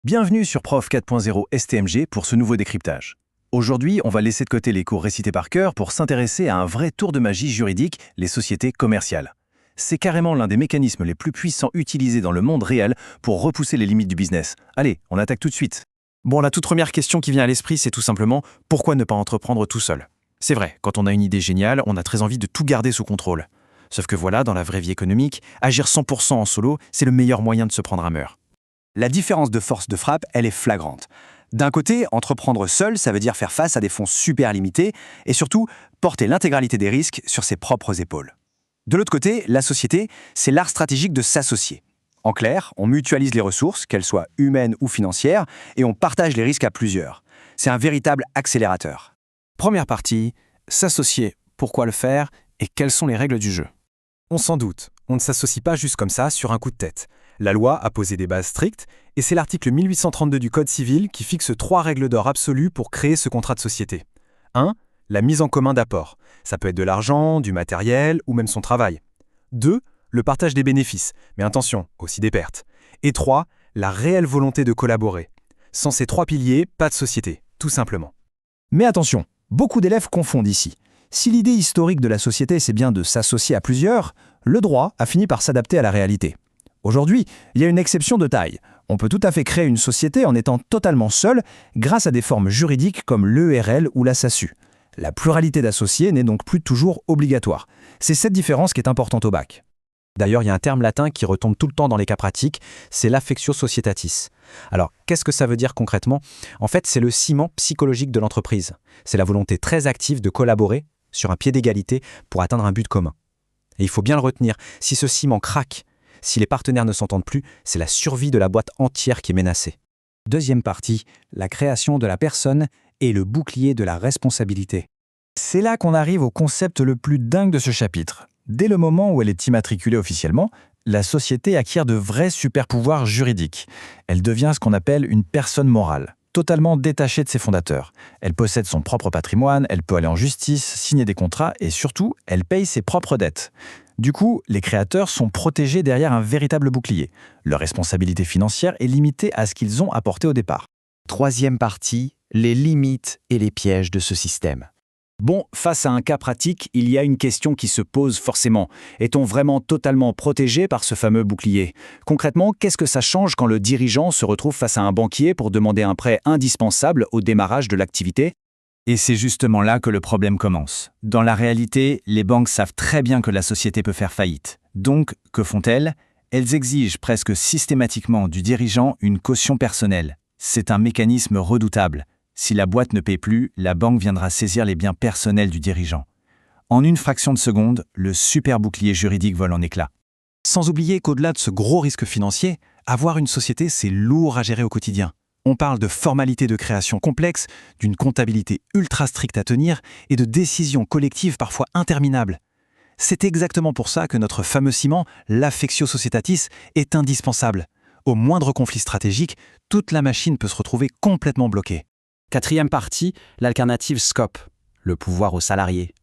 Bienvenue sur Prof 4.0 STMG pour ce nouveau décryptage. Aujourd'hui, on va laisser de côté les cours récités par cœur pour s'intéresser à un vrai tour de magie juridique, les sociétés commerciales. C'est carrément l'un des mécanismes les plus puissants utilisés dans le monde réel pour repousser les limites du business. Allez, on attaque tout de suite. Bon, la toute première question qui vient à l'esprit, c'est tout simplement pourquoi ne pas entreprendre tout seul? C'est vrai, quand on a une idée géniale, on a très envie de tout garder sous contrôle. Sauf que voilà, dans la vraie vie économique, agir 100% en solo, c'est le meilleur moyen de se prendre un mur. La différence de force de frappe, elle est flagrante. D'un côté, entreprendre seul, ça veut dire faire face à des fonds super limités et surtout porter l'intégralité des risques sur ses propres épaules. De l'autre côté, la société, c'est l'art stratégique de s'associer. En clair, on mutualise les ressources, qu'elles soient humaines ou financières, et on partage les risques à plusieurs. C'est un véritable accélérateur. Première partie, s'associer. Pourquoi le faire et quelles sont les règles du jeu? On s'en doute, on ne s'associe pas juste comme ça sur un coup de tête. La loi a posé des bases strictes et c'est l'article 1832 du Code civil qui fixe 3 règles d'or absolues pour créer ce contrat de société. 1. La mise en commun d'apports. Ça peut être de l'argent, du matériel ou même son travail. 2. Le partage des bénéfices, mais attention, aussi des pertes. Et 3. La réelle volonté de collaborer. Sans ces 3 piliers, pas de société, tout simplement. Mais attention, beaucoup d'élèves confondent ici. Si l'idée historique de la société c'est bien de s'associer à plusieurs, le droit a fini par s'adapter à la réalité. Aujourd'hui, il y a une exception de taille. On peut tout à fait créer une société en étant totalement seul grâce à des formes juridiques comme l'ERL ou la SASU. La pluralité d'associés n'est donc plus toujours obligatoire. C'est cette différence qui est importante au bac. D'ailleurs, il y a un terme latin qui retombe tout le temps dans les cas pratiques, c'est l'affectio societatis. Alors, qu'est-ce que ça veut dire concrètement? En fait, c'est le ciment psychologique de l'entreprise. C'est la volonté très active de collaborer sur un pied d'égalité pour atteindre un but commun. Et il faut bien le retenir, si ce ciment craque, si les partenaires ne s'entendent plus, c'est la survie de la boîte entière qui est menacée. Deuxième partie, la création de la personne et le bouclier de la responsabilité. C'est là qu'on arrive au concept le plus dingue de ce chapitre. Dès le moment où elle est immatriculée officiellement, la société acquiert de vrais super-pouvoirs juridiques. Elle devient ce qu'on appelle une personne morale, totalement détachée de ses fondateurs. Elle possède son propre patrimoine, elle peut aller en justice, signer des contrats et surtout, elle paye ses propres dettes. Du coup, les créateurs sont protégés derrière un véritable bouclier. Leur responsabilité financière est limitée à ce qu'ils ont apporté au départ. Troisième partie, les limites et les pièges de ce système. Bon, face à un cas pratique, il y a une question qui se pose forcément. Est-on vraiment totalement protégé par ce fameux bouclier? Concrètement, qu'est-ce que ça change quand le dirigeant se retrouve face à un banquier pour demander un prêt indispensable au démarrage de l'activité? Et c'est justement là que le problème commence. Dans la réalité, les banques savent très bien que la société peut faire faillite. Donc, que font-elles? Elles exigent presque systématiquement du dirigeant une caution personnelle. C'est un mécanisme redoutable. Si la boîte ne paie plus, la banque viendra saisir les biens personnels du dirigeant. En une fraction de seconde, le super bouclier juridique vole en éclats. Sans oublier qu'au-delà de ce gros risque financier, avoir une société, c'est lourd à gérer au quotidien. On parle de formalités de création complexes, d'une comptabilité ultra stricte à tenir et de décisions collectives parfois interminables. C'est exactement pour ça que notre fameux ciment, l'affectio societatis, est indispensable. Au moindre conflit stratégique, toute la machine peut se retrouver complètement bloquée. Quatrième partie, l'alternative scope, le pouvoir aux salariés.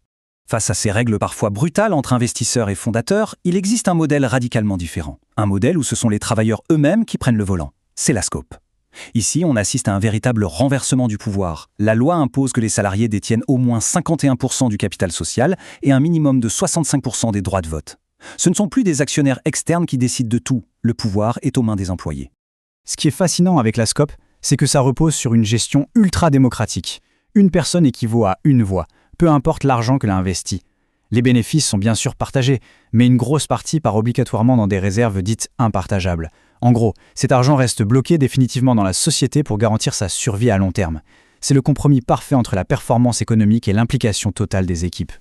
Face à ces règles parfois brutales entre investisseurs et fondateurs, il existe un modèle radicalement différent. Un modèle où ce sont les travailleurs eux-mêmes qui prennent le volant. C'est la scope. Ici, on assiste à un véritable renversement du pouvoir. La loi impose que les salariés détiennent au moins 51% du capital social et un minimum de 65% des droits de vote. Ce ne sont plus des actionnaires externes qui décident de tout. Le pouvoir est aux mains des employés. Ce qui est fascinant avec la scope, c'est que ça repose sur une gestion ultra démocratique. Une personne équivaut à une voix, peu importe l'argent qu'elle a investi. Les bénéfices sont bien sûr partagés, mais une grosse partie part obligatoirement dans des réserves dites impartageables. En gros, cet argent reste bloqué définitivement dans la société pour garantir sa survie à long terme. C'est le compromis parfait entre la performance économique et l'implication totale des équipes.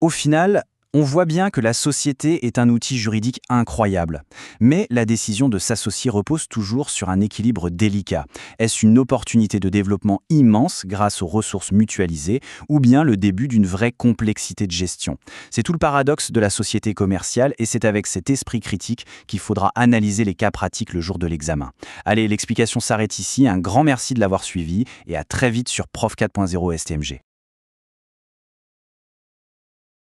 Au final, on voit bien que la société est un outil juridique incroyable. Mais la décision de s'associer repose toujours sur un équilibre délicat. Est-ce une opportunité de développement immense grâce aux ressources mutualisées ou bien le début d'une vraie complexité de gestion? C'est tout le paradoxe de la société commerciale et c'est avec cet esprit critique qu'il faudra analyser les cas pratiques le jour de l'examen. Allez, l'explication s'arrête ici. Un grand merci de l'avoir suivi et à très vite sur Prof 4.0 STMG.